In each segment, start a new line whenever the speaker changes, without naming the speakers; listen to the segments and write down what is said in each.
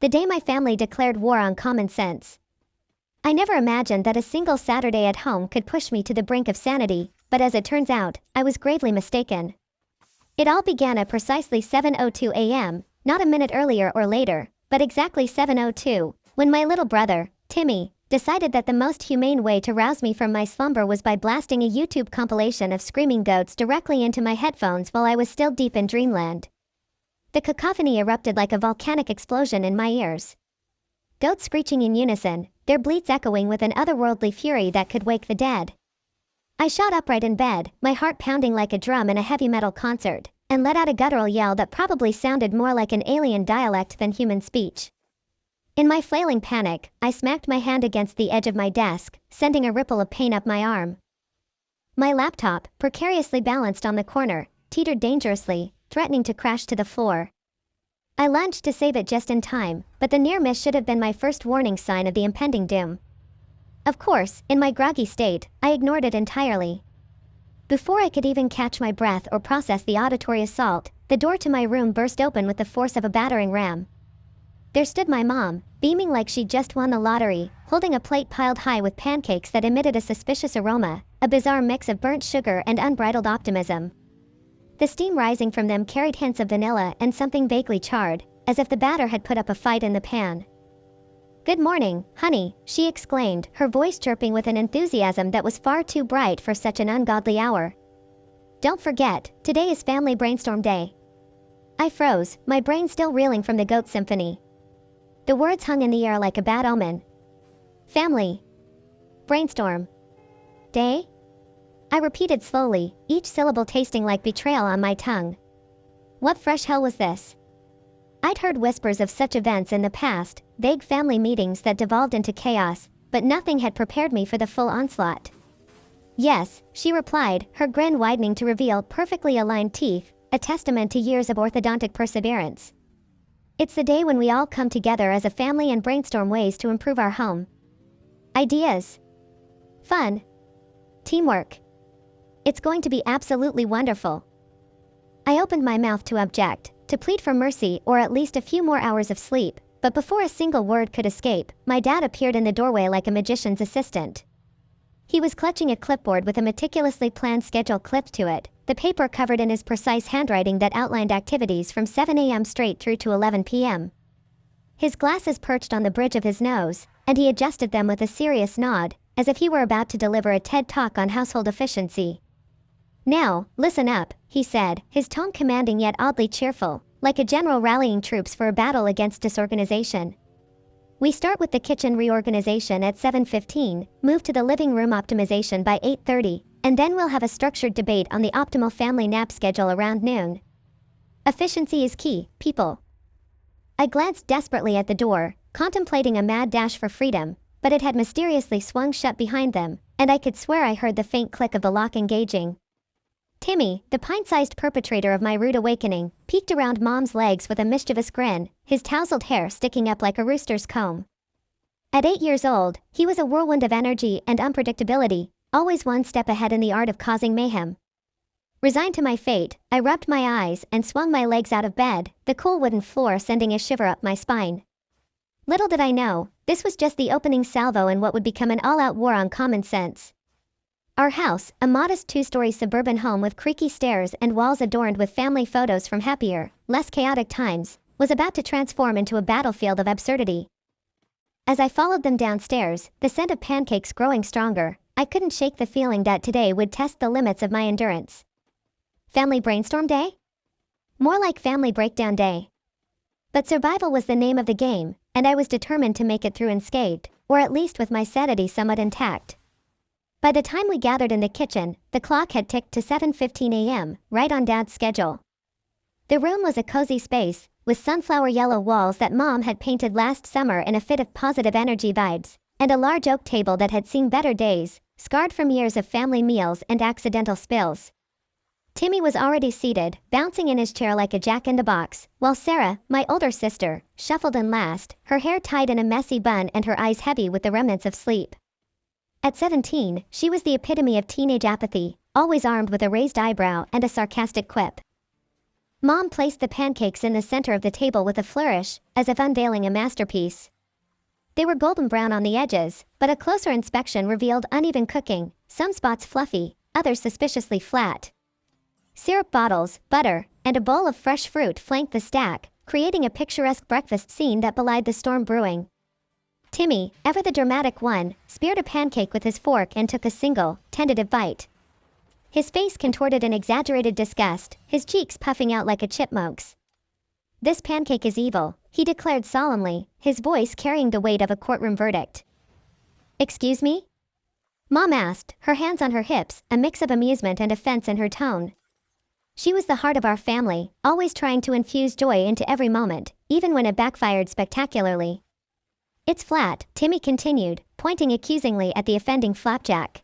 The day my family declared war on common sense. I never imagined that a single Saturday at home could push me to the brink of sanity, but as it turns out, I was gravely mistaken. It all began at precisely 7:02 a.m., not a minute earlier or later, but exactly 7:02, when my little brother, Timmy, decided that the most humane way to rouse me from my slumber was by blasting a YouTube compilation of screaming goats directly into my headphones while I was still deep in dreamland. The cacophony erupted like a volcanic explosion in my ears. Goats screeching in unison, their bleats echoing with an otherworldly fury that could wake the dead. I shot upright in bed, my heart pounding like a drum in a heavy metal concert, and let out a guttural yell that probably sounded more like an alien dialect than human speech. In my flailing panic, I smacked my hand against the edge of my desk, sending a ripple of pain up my arm. My laptop, precariously balanced on the corner, teetered dangerously, threatening to crash to the floor. I lunged to save it just in time, but the near miss should have been my first warning sign of the impending doom. Of course, in my groggy state, I ignored it entirely. Before I could even catch my breath or process the auditory assault, the door to my room burst open with the force of a battering ram. There stood my mom, beaming like she'd just won the lottery, holding a plate piled high with pancakes that emitted a suspicious aroma, a bizarre mix of burnt sugar and unbridled optimism. The steam rising from them carried hints of vanilla and something vaguely charred, as if the batter had put up a fight in the pan. "Good morning, honey," she exclaimed, her voice chirping with an enthusiasm that was far too bright for such an ungodly hour. "Don't forget, today is Family Brainstorm Day." I froze, my brain still reeling from the goat symphony. The words hung in the air like a bad omen. Family Brainstorm Day? I repeated slowly, each syllable tasting like betrayal on my tongue. What fresh hell was this? I'd heard whispers of such events in the past, vague family meetings that devolved into chaos, but nothing had prepared me for the full onslaught. "Yes," she replied, her grin widening to reveal perfectly aligned teeth, a testament to years of orthodontic perseverance. "It's the day when we all come together as a family and brainstorm ways to improve our home. Ideas. Fun. Teamwork. It's going to be absolutely wonderful." I opened my mouth to object, to plead for mercy or at least a few more hours of sleep, but before a single word could escape, my dad appeared in the doorway like a magician's assistant. He was clutching a clipboard with a meticulously planned schedule clipped to it, the paper covered in his precise handwriting that outlined activities from 7 a.m. straight through to 11 p.m. His glasses perched on the bridge of his nose, and he adjusted them with a serious nod, as if he were about to deliver a TED Talk on household efficiency. "Now, listen up," he said, his tone commanding yet oddly cheerful, like a general rallying troops for a battle against disorganization. "We start with the kitchen reorganization at 7:15, move to the living room optimization by 8:30, and then we'll have a structured debate on the optimal family nap schedule around noon. Efficiency is key, people." I glanced desperately at the door, contemplating a mad dash for freedom, but it had mysteriously swung shut behind them, and I could swear I heard the faint click of the lock engaging. Timmy, the pint-sized perpetrator of my rude awakening, peeked around Mom's legs with a mischievous grin, his tousled hair sticking up like a rooster's comb. At 8 years old, he was a whirlwind of energy and unpredictability, always one step ahead in the art of causing mayhem. Resigned to my fate, I rubbed my eyes and swung my legs out of bed, the cool wooden floor sending a shiver up my spine. Little did I know, this was just the opening salvo in what would become an all-out war on common sense. Our house, a modest 2-story suburban home with creaky stairs and walls adorned with family photos from happier, less chaotic times, was about to transform into a battlefield of absurdity. As I followed them downstairs, the scent of pancakes growing stronger, I couldn't shake the feeling that today would test the limits of my endurance. Family Brainstorm Day? More like Family Breakdown Day. But survival was the name of the game, and I was determined to make it through unscathed, or at least with my sanity somewhat intact. By the time we gathered in the kitchen, the clock had ticked to 7:15 a.m., right on Dad's schedule. The room was a cozy space, with sunflower yellow walls that Mom had painted last summer in a fit of positive energy vibes, and a large oak table that had seen better days, scarred from years of family meals and accidental spills. Timmy was already seated, bouncing in his chair like a jack-in-the-box, while Sarah, my older sister, shuffled in last, her hair tied in a messy bun and her eyes heavy with the remnants of sleep. At 17, she was the epitome of teenage apathy, always armed with a raised eyebrow and a sarcastic quip. Mom placed the pancakes in the center of the table with a flourish, as if unveiling a masterpiece. They were golden brown on the edges, but a closer inspection revealed uneven cooking, some spots fluffy, others suspiciously flat. Syrup bottles, butter, and a bowl of fresh fruit flanked the stack, creating a picturesque breakfast scene that belied the storm brewing. Timmy, ever the dramatic one, speared a pancake with his fork and took a single, tentative bite. His face contorted in exaggerated disgust, his cheeks puffing out like a chipmunk's. "This pancake is evil," he declared solemnly, his voice carrying the weight of a courtroom verdict. "Excuse me?" Mom asked, her hands on her hips, a mix of amusement and offense in her tone. She was the heart of our family, always trying to infuse joy into every moment, even when it backfired spectacularly. "It's flat," Timmy continued, pointing accusingly at the offending flapjack.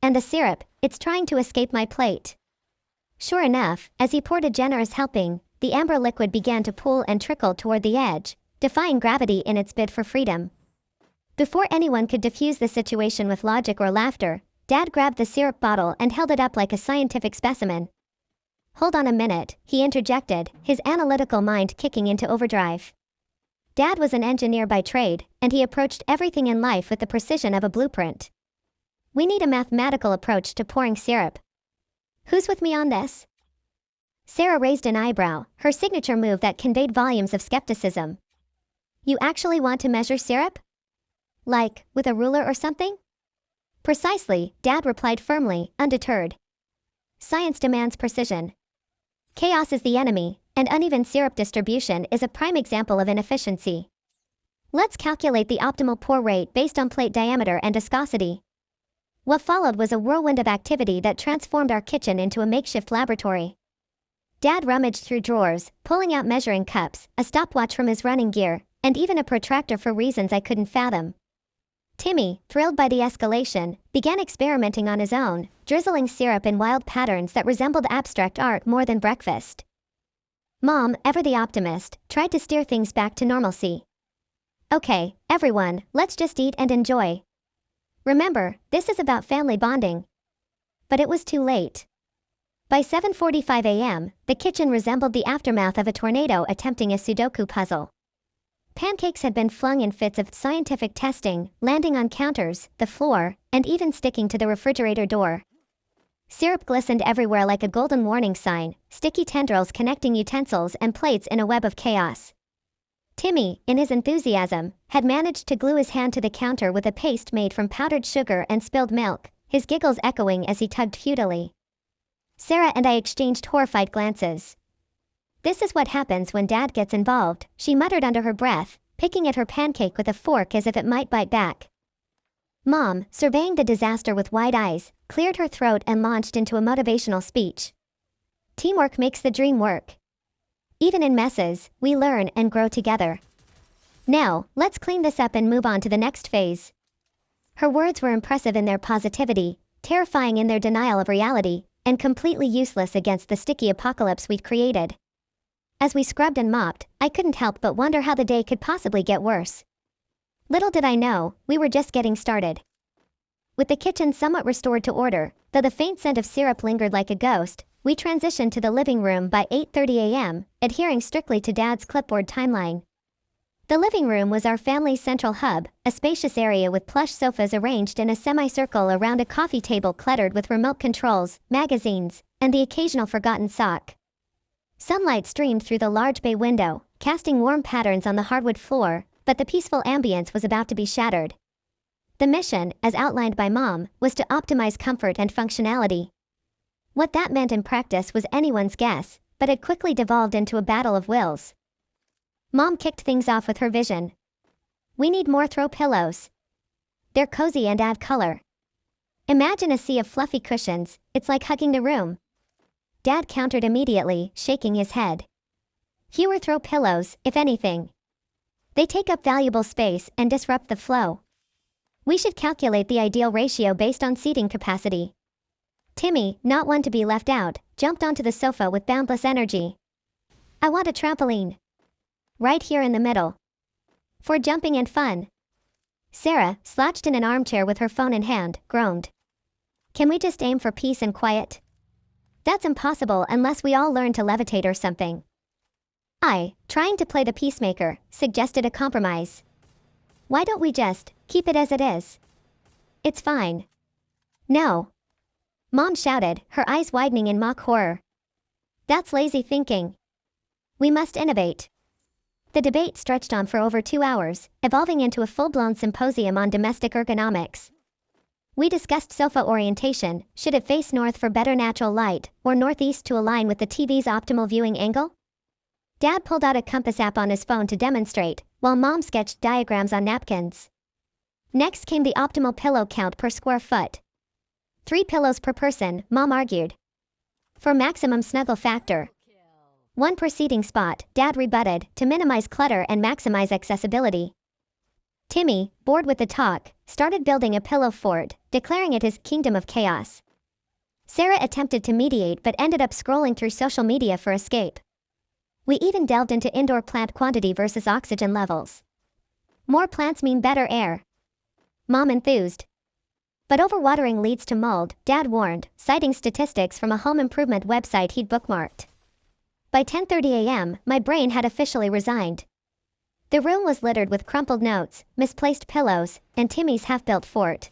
"And the syrup, it's trying to escape my plate." Sure enough, as he poured a generous helping, the amber liquid began to pool and trickle toward the edge, defying gravity in its bid for freedom. Before anyone could diffuse the situation with logic or laughter, Dad grabbed the syrup bottle and held it up like a scientific specimen. "Hold on a minute," he interjected, his analytical mind kicking into overdrive. Dad was an engineer by trade, and he approached everything in life with the precision of a blueprint. "We need a mathematical approach to pouring syrup. Who's with me on this?" Sarah raised an eyebrow, her signature move that conveyed volumes of skepticism. "You actually want to measure syrup? Like, with a ruler or something?" "Precisely," Dad replied firmly, undeterred. "Science demands precision. Chaos is the enemy, and uneven syrup distribution is a prime example of inefficiency. Let's calculate the optimal pour rate based on plate diameter and viscosity." What followed was a whirlwind of activity that transformed our kitchen into a makeshift laboratory. Dad rummaged through drawers, pulling out measuring cups, a stopwatch from his running gear, and even a protractor for reasons I couldn't fathom. Timmy, thrilled by the escalation, began experimenting on his own, drizzling syrup in wild patterns that resembled abstract art more than breakfast. Mom, ever the optimist, tried to steer things back to normalcy. "Okay, everyone, let's just eat and enjoy. Remember, this is about family bonding." But it was too late. By 7:45 a.m., the kitchen resembled the aftermath of a tornado attempting a Sudoku puzzle. Pancakes had been flung in fits of scientific testing, landing on counters, the floor, and even sticking to the refrigerator door. Syrup glistened everywhere like a golden warning sign, sticky tendrils connecting utensils and plates in a web of chaos. Timmy, in his enthusiasm, had managed to glue his hand to the counter with a paste made from powdered sugar and spilled milk, his giggles echoing as he tugged futilely. Sarah and I exchanged horrified glances. "This is what happens when Dad gets involved," she muttered under her breath, picking at her pancake with a fork as if it might bite back. Mom, surveying the disaster with wide eyes, cleared her throat and launched into a motivational speech. "Teamwork makes the dream work. Even in messes, we learn and grow together. Now, let's clean this up and move on to the next phase." Her words were impressive in their positivity, terrifying in their denial of reality, and completely useless against the sticky apocalypse we'd created. As we scrubbed and mopped, I couldn't help but wonder how the day could possibly get worse. Little did I know, we were just getting started. With the kitchen somewhat restored to order, though the faint scent of syrup lingered like a ghost, we transitioned to the living room by 8:30 a.m., adhering strictly to Dad's clipboard timeline. The living room was our family's central hub, a spacious area with plush sofas arranged in a semicircle around a coffee table cluttered with remote controls, magazines, and the occasional forgotten sock. Sunlight streamed through the large bay window, casting warm patterns on the hardwood floor, but the peaceful ambience was about to be shattered. The mission, as outlined by Mom, was to optimize comfort and functionality. What that meant in practice was anyone's guess, but it quickly devolved into a battle of wills. Mom kicked things off with her vision. "We need more throw pillows. They're cozy and add color. Imagine a sea of fluffy cushions, it's like hugging the room." Dad countered immediately, shaking his head. "Fewer throw pillows, if anything. They take up valuable space and disrupt the flow. We should calculate the ideal ratio based on seating capacity." Timmy, not one to be left out, jumped onto the sofa with boundless energy. "I want a trampoline. Right here in the middle. For jumping and fun." Sarah, slouched in an armchair with her phone in hand, groaned. "Can we just aim for peace and quiet?" That's impossible unless we all learn to levitate or something. I, trying to play the peacemaker, suggested a compromise. Why don't we just keep it as it is? It's fine. No. Mom shouted, her eyes widening in mock horror. That's lazy thinking. We must innovate. The debate stretched on for over 2 hours, evolving into a full-blown symposium on domestic ergonomics. We discussed sofa orientation, should it face north for better natural light, or northeast to align with the TV's optimal viewing angle? Dad pulled out a compass app on his phone to demonstrate, while Mom sketched diagrams on napkins. Next came the optimal pillow count per square foot. 3 pillows per person, Mom argued. For maximum snuggle factor. 1 per seating spot, Dad rebutted, to minimize clutter and maximize accessibility. Timmy, bored with the talk, started building a pillow fort, declaring it his kingdom of chaos. Sarah attempted to mediate but ended up scrolling through social media for escape. We even delved into indoor plant quantity versus oxygen levels. More plants mean better air. Mom enthused. But overwatering leads to mold, Dad warned, citing statistics from a home improvement website he'd bookmarked. By 10:30 a.m., my brain had officially resigned. The room was littered with crumpled notes, misplaced pillows, and Timmy's half-built fort.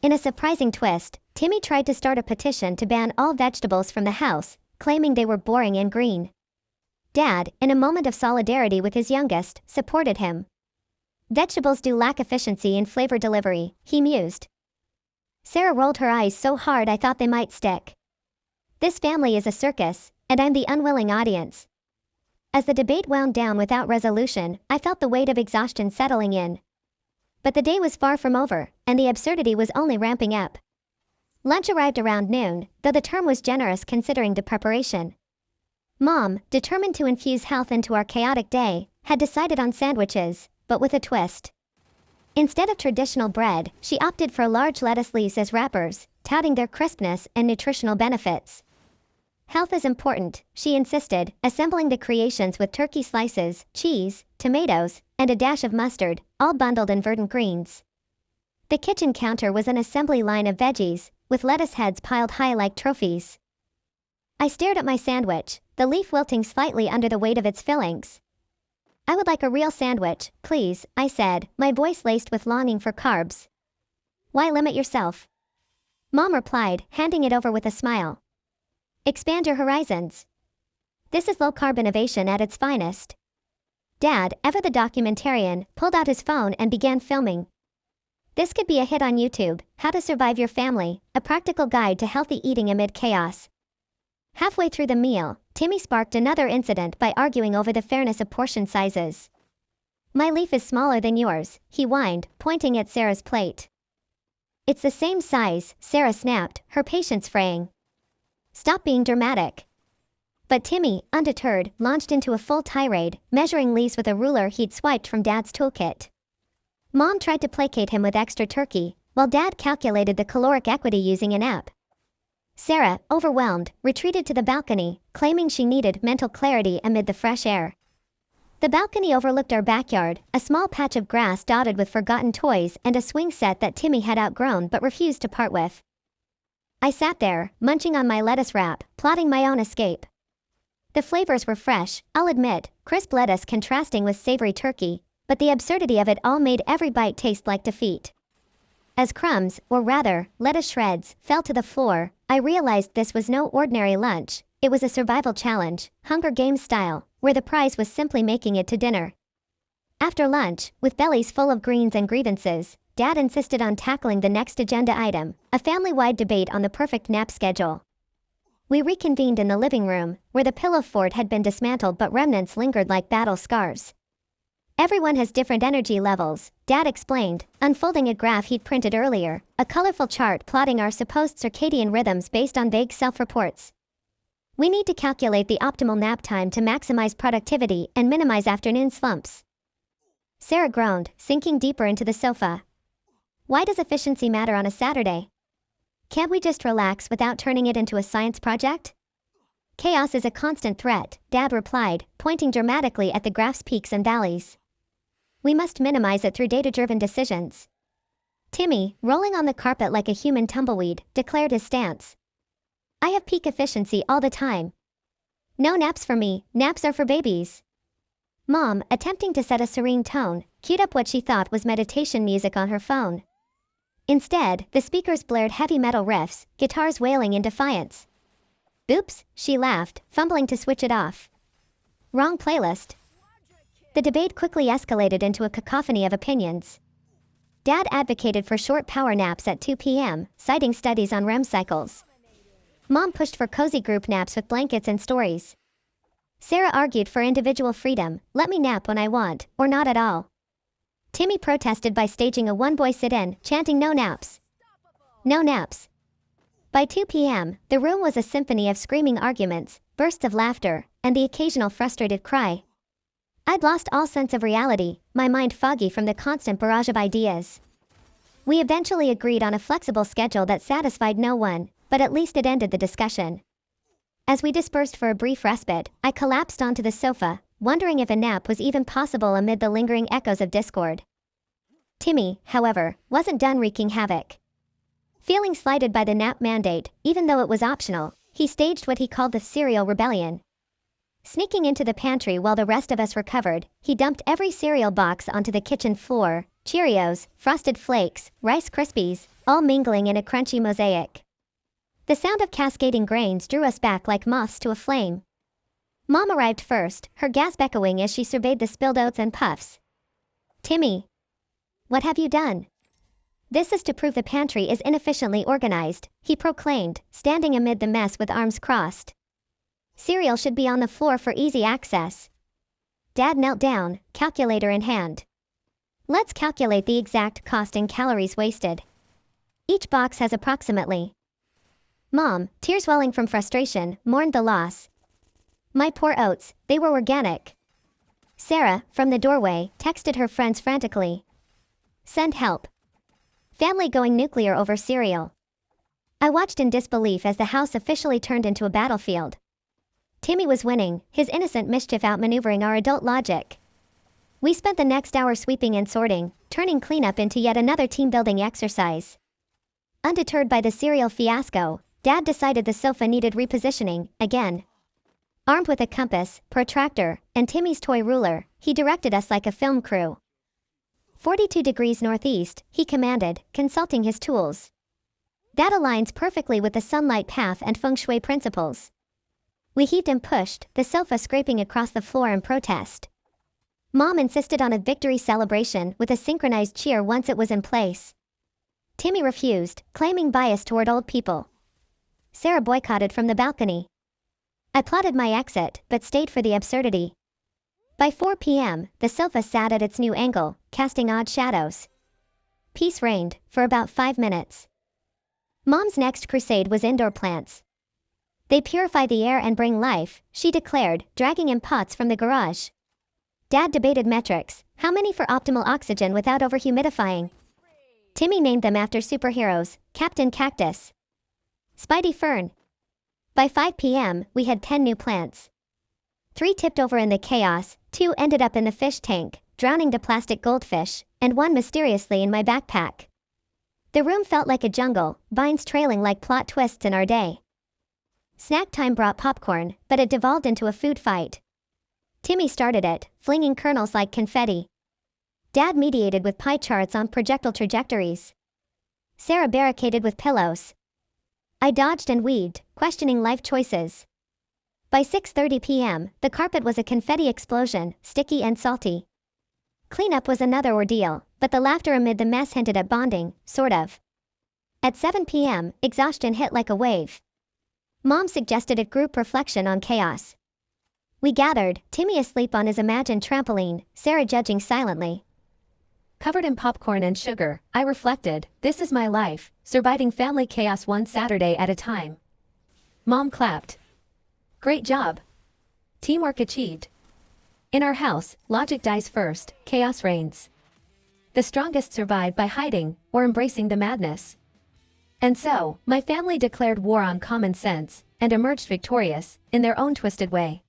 In a surprising twist, Timmy tried to start a petition to ban all vegetables from the house, claiming they were boring and green. Dad, in a moment of solidarity with his youngest, supported him. Vegetables do lack efficiency in flavor delivery, he mused. Sarah rolled her eyes so hard I thought they might stick. This family is a circus, and I'm the unwilling audience. As the debate wound down without resolution, I felt the weight of exhaustion settling in. But the day was far from over, and the absurdity was only ramping up. Lunch arrived around noon, though the term was generous considering the preparation. Mom, determined to infuse health into our chaotic day, had decided on sandwiches, but with a twist. Instead of traditional bread, she opted for large lettuce leaves as wrappers, touting their crispness and nutritional benefits. Health is important, she insisted, assembling the creations with turkey slices, cheese, tomatoes, and a dash of mustard, all bundled in verdant greens. The kitchen counter was an assembly line of veggies, with lettuce heads piled high like trophies. I stared at my sandwich, the leaf wilting slightly under the weight of its fillings. I would like a real sandwich, please, I said, my voice laced with longing for carbs. Why limit yourself? Mom replied, handing it over with a smile. Expand your horizons. This is low-carb innovation at its finest. Dad, ever the documentarian, pulled out his phone and began filming. This could be a hit on YouTube, How to Survive Your Family, a practical guide to healthy eating amid chaos. Halfway through the meal, Timmy sparked another incident by arguing over the fairness of portion sizes. My leaf is smaller than yours, he whined, pointing at Sarah's plate. It's the same size, Sarah snapped, her patience fraying. Stop being dramatic. But Timmy, undeterred, launched into a full tirade, measuring leaves with a ruler he'd swiped from Dad's toolkit. Mom tried to placate him with extra turkey, while Dad calculated the caloric equity using an app. Sarah, overwhelmed, retreated to the balcony, claiming she needed mental clarity amid the fresh air. The balcony overlooked our backyard, a small patch of grass dotted with forgotten toys and a swing set that Timmy had outgrown but refused to part with. I sat there, munching on my lettuce wrap, plotting my own escape. The flavors were fresh, I'll admit, crisp lettuce contrasting with savory turkey, but the absurdity of it all made every bite taste like defeat. As crumbs, or rather, lettuce shreds, fell to the floor, I realized this was no ordinary lunch, it was a survival challenge, Hunger Games style, where the prize was simply making it to dinner. After lunch, with bellies full of greens and grievances, Dad insisted on tackling the next agenda item, a family-wide debate on the perfect nap schedule. We reconvened in the living room, where the pillow fort had been dismantled but remnants lingered like battle scars. Everyone has different energy levels, Dad explained, unfolding a graph he'd printed earlier, a colorful chart plotting our supposed circadian rhythms based on vague self-reports. We need to calculate the optimal nap time to maximize productivity and minimize afternoon slumps. Sarah groaned, sinking deeper into the sofa. Why does efficiency matter on a Saturday? Can't we just relax without turning it into a science project? Chaos is a constant threat, Dad replied, pointing dramatically at the graph's peaks and valleys. We must minimize it through data-driven decisions. Timmy, rolling on the carpet like a human tumbleweed, declared his stance. I have peak efficiency all the time. No naps for me, naps are for babies. Mom, attempting to set a serene tone, queued up what she thought was meditation music on her phone. Instead, the speakers blared heavy metal riffs, guitars wailing in defiance. Oops, she laughed, fumbling to switch it off. Wrong playlist. The debate quickly escalated into a cacophony of opinions. Dad advocated for short power naps at 2 p.m., citing studies on REM cycles. Mom pushed for cozy group naps with blankets and stories. Sarah argued for individual freedom, let me nap when I want, or not at all. Timmy protested by staging a one-boy sit-in, chanting no naps. No naps. By 2 p.m., the room was a symphony of screaming arguments, bursts of laughter, and the occasional frustrated cry. I'd lost all sense of reality, my mind foggy from the constant barrage of ideas. We eventually agreed on a flexible schedule that satisfied no one, but at least it ended the discussion. As we dispersed for a brief respite, I collapsed onto the sofa, wondering if a nap was even possible amid the lingering echoes of discord. Timmy, however, wasn't done wreaking havoc. Feeling slighted by the nap mandate, even though it was optional, he staged what he called the cereal rebellion. Sneaking into the pantry while the rest of us recovered, he dumped every cereal box onto the kitchen floor, Cheerios, Frosted Flakes, Rice Krispies, all mingling in a crunchy mosaic. The sound of cascading grains drew us back like moths to a flame. Mom arrived first, her gasp echoing as she surveyed the spilled oats and puffs. Timmy. What have you done? This is to prove the pantry is inefficiently organized, he proclaimed, standing amid the mess with arms crossed. Cereal should be on the floor for easy access. Dad knelt down, calculator in hand. Let's calculate the exact cost in calories wasted. Each box has approximately. Mom, tears welling from frustration, mourned the loss. My poor oats, they were organic. Sarah, from the doorway, texted her friends frantically. Send help. Family going nuclear over cereal. I watched in disbelief as the house officially turned into a battlefield. Timmy was winning, his innocent mischief outmaneuvering our adult logic. We spent the next hour sweeping and sorting, turning cleanup into yet another team-building exercise. Undeterred by the cereal fiasco, Dad decided the sofa needed repositioning, again. Armed with a compass, protractor, and Timmy's toy ruler, he directed us like a film crew. 42 degrees northeast, he commanded, consulting his tools. That aligns perfectly with the sunlight path and feng shui principles. We heaved and pushed, the sofa scraping across the floor in protest. Mom insisted on a victory celebration with a synchronized cheer once it was in place. Timmy refused, claiming bias toward old people. Sarah boycotted from the balcony. I plotted my exit, but stayed for the absurdity. By 4 p.m., the sofa sat at its new angle, casting odd shadows. Peace reigned, for about 5 minutes. Mom's next crusade was indoor plants. They purify the air and bring life, she declared, dragging in pots from the garage. Dad debated metrics, how many for optimal oxygen without overhumidifying. Timmy named them after superheroes, Captain Cactus, Spidey Fern. By 5 p.m., we had 10 new plants. 3 tipped over in the chaos, 2 ended up in the fish tank, drowning to plastic goldfish, and 1 mysteriously in my backpack. The room felt like a jungle, vines trailing like plot twists in our day. Snack time brought popcorn, but it devolved into a food fight. Timmy started it, flinging kernels like confetti. Dad mediated with pie charts on projectile trajectories. Sarah barricaded with pillows. I dodged and weaved, questioning life choices. By 6:30 p.m., the carpet was a confetti explosion, sticky and salty. Cleanup was another ordeal, but the laughter amid the mess hinted at bonding, sort of. At 7 p.m., exhaustion hit like a wave. Mom suggested a group reflection on chaos. We gathered, Timmy asleep on his imagined trampoline, Sarah judging silently. Covered in popcorn and sugar, I reflected, this is my life, surviving family chaos one Saturday at a time. Mom clapped. Great job. Teamwork achieved. In our house, logic dies first, chaos reigns. The strongest survive by hiding, or embracing the madness. And so, my family declared war on common sense, and emerged victorious, in their own twisted way.